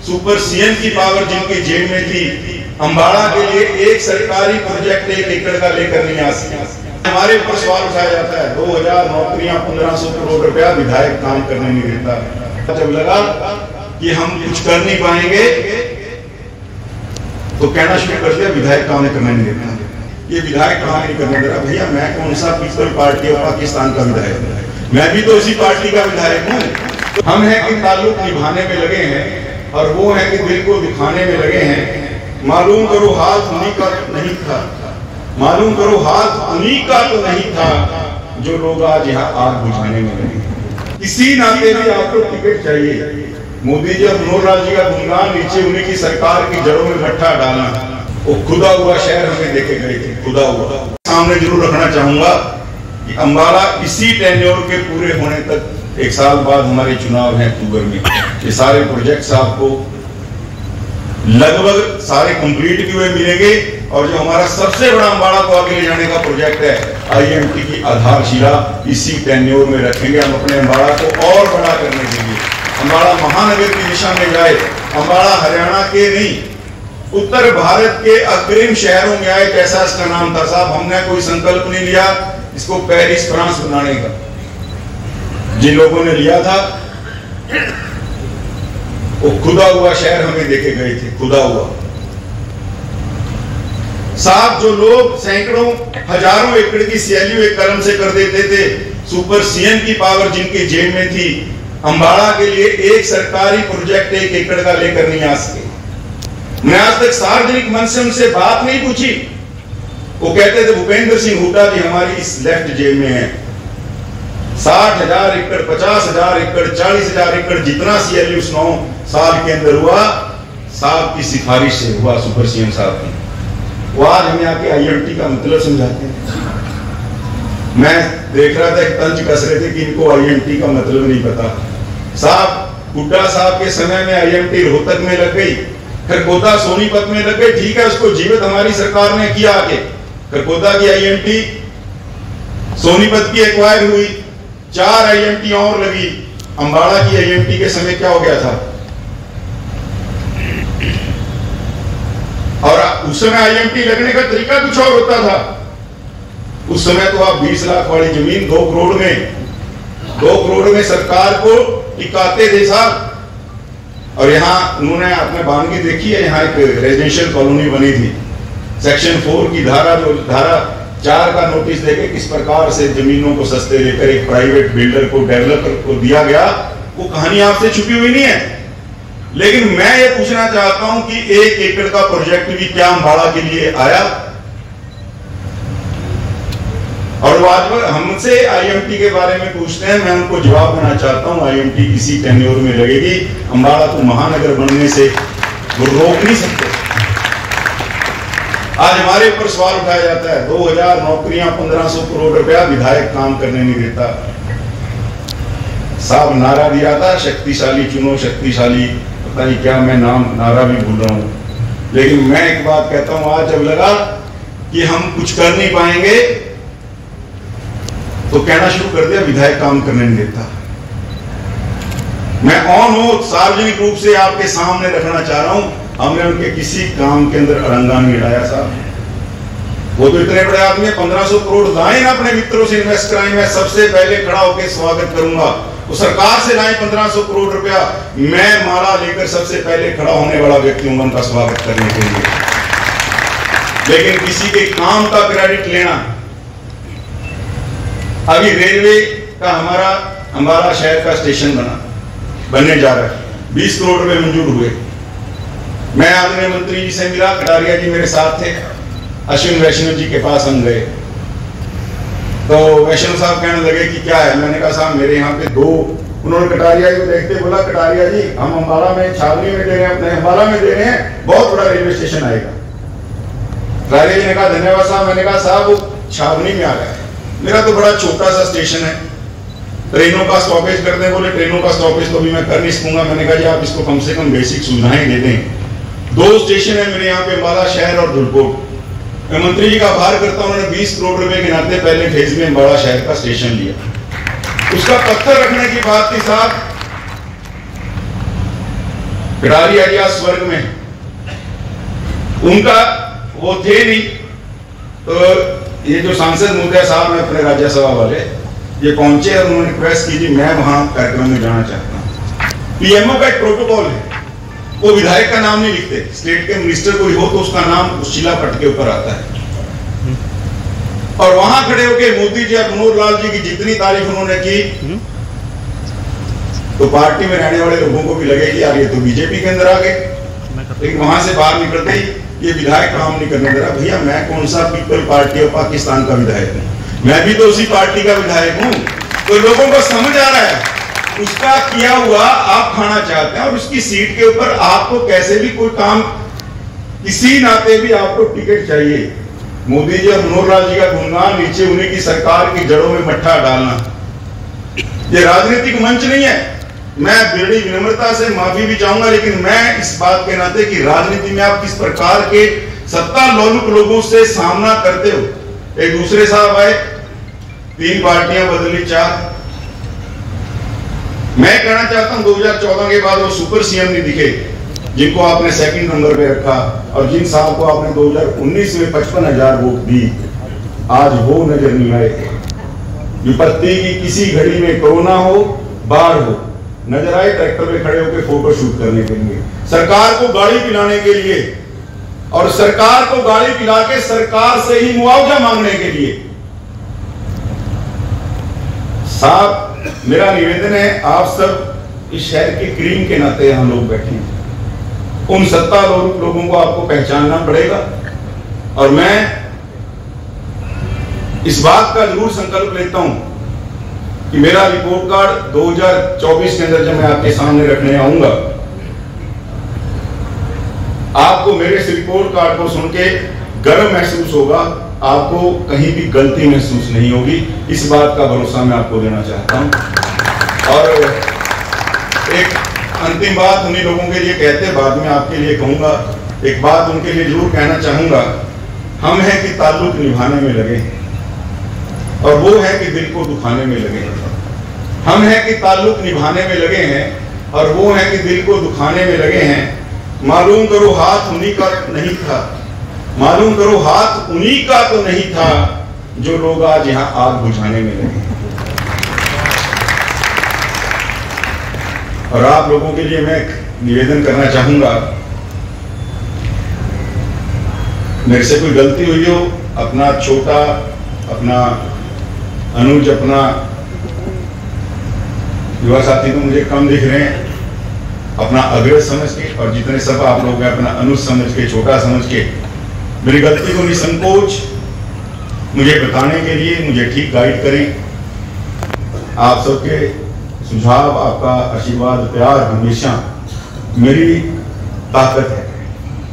Super CM की power जिनकी जेब में थी, अंबाड़ा के लिए एक सरकारी प्रोजेक्ट 1 एकड़ का लेकर नहीं आ सके। हमारे ऊपर सवाल उठाया जाता है 2000 नौकरियां 1500 करोड़ रुपया विधायक काम करने नहीं देता। जब लगा कि हम कुछ कर नहीं पाएंगे तो कहना शुरू कर दिया विधायक काम करने नहीं देता, ये विधायक काम नहीं करने दे रहा। भैया मैं कौन सा पीपल पार्टी और पाकिस्तान का विधायक, मैं भी तो उसी पार्टी का विधायक हूँ। हम हैं कि ताल्लुक निभाने में लगे हैं और वो है कि दिल को दिखाने में लगे हैं। मालूम करो हाथ उन्हीं का नहीं था, मालूम करो हाथ उन्हीं का तो नहीं था जो लोग आज यहाँ आग बुझाने में लगे। किसी नाते भी आपको टिकट चाहिए। मोदी जी और मनोहर जी का गुणगान नीचे उन्हीं की सरकार की जड़ों में गट्ठा डालना, वो खुदा हुआ शहर हमें देखे गए थे, खुदा हुआ। सामने जरूर रखना चाहूंगा कि अंबाला इसी टेन्योर के पूरे होने तक 1 साल बाद हमारे चुनाव हैं अक्टूबर में, ये सारे प्रोजेक्ट्स आपको लगभग सारे कंप्लीट किए हुए मिलेंगे। और जो हमारा सबसे बड़ा अंबाड़ा को आगे ले जाने का प्रोजेक्ट है, आईएमटी की आधारशिला इसी टेन्योर में रखेंगे हम अपने अंबाड़ा को और बड़ा करने के लिए। अंबाड़ा महानगर की दिशा में जाए, अंबाड़ा हरियाणा के नहीं उत्तर भारत के अग्रिम शहरों में आए। कैसा इसका नाम था साहब, हमने कोई संकल्प नहीं लिया इसको पेरिस फ्रांस बनाने का। जिन लोगों ने लिया था वो खुदा हुआ शहर हमें देखे गए थे, खुदा हुआ। साहब जो लोग सैकड़ों हजारों एकड़ की सीएलयू एक कलम से कर देते थे, सुपर सीएम की पावर जिनकी जेब में थी, अंबाड़ा के लिए एक सरकारी प्रोजेक्ट 1 एकड़ का लेकर नहीं आ सके। मैं आज तक सार्वजनिक मंच से उनसे बात नहीं पूछी। वो कहते थे भूपेंद्र सिंह हुड्डा जी हमारी इस लेफ्ट जेब में है। 60,000 एकड़ 50,000 एकड़ 40,000 एकड़ जितना सीएलयू 9 साल के अंदर हुआ, साहब की सिफारिश से हुआ, सुपर सीएम साहब की। वो आज हमें आके आईएमटी का मतलब समझाते हैं। मैं देख रहा था एक तंज कस रहे थे कि इनको आईएमटी का मतलब नहीं पता। साहब हुड्डा साहब के समय में आईएमटी रोहतक में लग गई, खरगोदा सोनीपत में लग गई, ठीक है उसको जीवित हमारी सरकार ने किया आगे। खरगोदा की आईएमटी सोनीपत की एक्वायर हुई, 4 आईएमटी और लगी। अंबाड़ा की आईएमटी के समय क्या हो गया था, और उस समय आईएमटी लगने का तरीका कुछ और होता था। उस समय तो आप 20 लाख वाली जमीन 2 करोड़ में सरकार को टिकाते थे साहब। और यहाँ उन्होंने आपने बानगी देखी है, यहाँ एक रेजिडेंशियल कॉलोनी बनी थी। सेक्शन 4 की धारा 4 का नोटिस देके किस प्रकार से जमीनों को सस्ते लेकर एक प्राइवेट बिल्डर को डेवलपर को दिया गया, वो कहानी आपसे छुपी हुई नहीं है। लेकिन मैं ये पूछना चाहता हूं कि 1 एकड़ का प्रोजेक्ट भी क्या अंबाड़ा के लिए आया? और वो आज हमसे आईएमटी के बारे में पूछते हैं, मैं उनको जवाब देना चाहता हूं आईएमटी इसी टेन्योर में लगेगी। अंबाड़ा को महानगर बनने से वो रोक नहीं सकते। आज हमारे ऊपर सवाल उठाया जाता है 2000 नौकरियां 1500 करोड़ रुपया विधायक काम करने नहीं देता। साहब नारा दिया था शक्तिशाली चुनो शक्तिशाली, पता नहीं क्या मैं नारा भी भूल रहा हूं। लेकिन मैं एक बात कहता हूं, आज जब लगा कि हम कुछ कर नहीं पाएंगे तो कहना शुरू कर दिया विधायक काम करने नहीं देता। मैं ऑन हो सार्वजनिक रूप से आपके सामने रखना चाह रहा हूं, हमने उनके किसी काम के अंदर अड़ंगा नहीं डाला साहब। वो तो इतने बड़े आदमी 1500 करोड़ लाए ना अपने मित्रों से इन्वेस्ट कराए, मैं सबसे पहले खड़ा होकर स्वागत करूंगा। वो सरकार से लाए 1500 करोड़ रुपया, मैं माला लेकर सबसे पहले खड़ा होने वाला व्यक्ति हूं उनका स्वागत करने के लिए। लेकिन किसी के काम का क्रेडिट लेना, अभी रेलवे का हमारा अंबाला शहर का स्टेशन बनने जा रहा है, 20 करोड़ रुपए मंजूर हुए। मैं आदरणीय मंत्री जी से मिला, कटारिया जी मेरे साथ थे, अश्विन वैष्णव जी के पास हम गए तो वैष्णव साहब कहने लगे कि क्या है, मैंने कहा साहब मेरे यहाँ पे 2, उन्होंने कटारिया जी को देखते बोला कटारिया जी हम अंबाला में छावनी में दे रहे हैं, अपने अंबाला में दे रहे हैं, बहुत बड़ा रेलवे स्टेशन आएगा। कटारिया जी ने कहा धन्यवाद साहब। मैंने कहा साहब वो छावनी में आ रहा है, मेरा तो बड़ा छोटा सा स्टेशन है, ट्रेनों का स्टॉपेज कर दें। बोले ट्रेनों का स्टॉपेज तो भी मैं कर नहीं सकूंगा। मैंने कहा जी आप इसको कम से कम बेसिक सुविधाएं दे दें। 2 स्टेशन है मेरे यहाँ पे, अंबाला शहर और धुलकोट। मैं मंत्री जी का आभार करता हूं, उन्होंने 20 करोड़ रुपए के नाते पहले फेज में अंबाड़ा शहर का स्टेशन लिया। उसका पत्थर रखने की बात थी साहब, गडारी आर्या स्वर्ग में, उनका वो थे नहीं। तो ये जो सांसद महोदय साहब हैं अपने राज्यसभा वाले, ये पहुंचे और उन्होंने रिक्वेस्ट की जी मैं वहां कार्यक्रम में जाना चाहता हूं। पीएमओ का एक प्रोटोकॉल है, वो विधायक का नाम नहीं लिखते, स्टेट के मिनिस्टर कोई हो तो उसका नाम उस शिलापट के ऊपर आता है। और वहां खड़े होकर मोदी जी और मनोहर लाल जी की जितनी तारीफ उन्होंने की, तो पार्टी में रहने वाले लोगों को भी लगे कि यार ये तो बीजेपी के अंदर आ गए। लेकिन वहां से बाहर निकलते ही ये विधायक काम नहीं करने दे रहा। भैया मैं कौन सा पीपल पार्टी ऑफ पाकिस्तान का विधायक हूँ, मैं भी तो उसी पार्टी का विधायक हूँ। तो लोगों को समझ आ रहा है उसका किया हुआ आप खाना चाहते हैं, और उसकी सीट के ऊपर आपको कैसे भी कोई काम, किसी नाते भी आपको टिकट चाहिए। मोदी जी और मनोहर लाल जी का गुणगान नीचे उन्हीं की सरकार की जड़ों में मट्ठा डालना, ये राजनीतिक मंच नहीं है। मैं बड़ी विनम्रता से माफी भी चाहूंगा, लेकिन मैं इस बात के नाते कि राजनीति में आप किस प्रकार के सत्ता लोलुप लोगों से सामना करते हो। एक दूसरे साहब आए, 3 पार्टियां बदली, 4। मैं कहना चाहता हूं 2014 के बाद वो सुपर सीएम नहीं दिखे जिनको आपने सेकंड नंबर पे रखा, और जिन साहब को आपने 2019 में 55,000 वोट दी, आज वो नजर नहीं आए। विपत्ति की किसी घड़ी में कोरोना हो, बाढ़ हो, नजर आए ट्रैक्टर में खड़े होकर फोटो शूट करने के लिए, सरकार को गाड़ी पिलाने के लिए, और सरकार को गाड़ी पिला के सरकार से ही मुआवजा मांगने के लिए। साहब मेरा निवेदन है, आप सब इस शहर के क्रीम के नाते यहां लोग बैठे हैं, उन सत्ता लोगों को आपको पहचानना पड़ेगा। और मैं इस बात का जरूर संकल्प लेता हूं कि मेरा रिपोर्ट कार्ड 2024 के अंदर जब मैं आपके सामने रखने आऊंगा, आपको मेरे इस रिपोर्ट कार्ड को सुन के गर्व महसूस होगा, आपको कहीं भी गलती महसूस नहीं होगी। इस बात का भरोसा मैं आपको देना चाहता हूं। और एक अंतिम बात उन्हीं लोगों के लिए कहते, बाद में आपके लिए कहूंगा, एक बात उनके लिए जरूर कहना चाहूंगा। हम हैं कि ताल्लुक निभाने में लगे, और वो है कि दिल को दुखाने में लगे हैं। हम हैं कि ताल्लुक निभाने में लगे हैं, और वो है कि दिल को दुखाने में लगे हैं। मालूम करो हाथ उन्हीं का नहीं था, मालूम करो हाथ उन्हीं का तो नहीं था, जो लोग आज यहां आग बुझाने में लगे हैं। और आप लोगों के लिए मैं निवेदन करना चाहूंगा, मेरे से कोई गलती हुई हो, अपना छोटा, अपना अनुज, अपना युवा साथी तो मुझे कम दिख रहे हैं, अपना अग्रज समझ के, और जितने सब आप लोग हैं अपना अनुज समझ के, छोटा समझ के, मेरी गलती को निसंकोच मुझे बताने के लिए मुझे ठीक गाइड करें। आप सबके सुझाव, आपका आशीर्वाद, प्यार हमेशा मेरी ताकत है।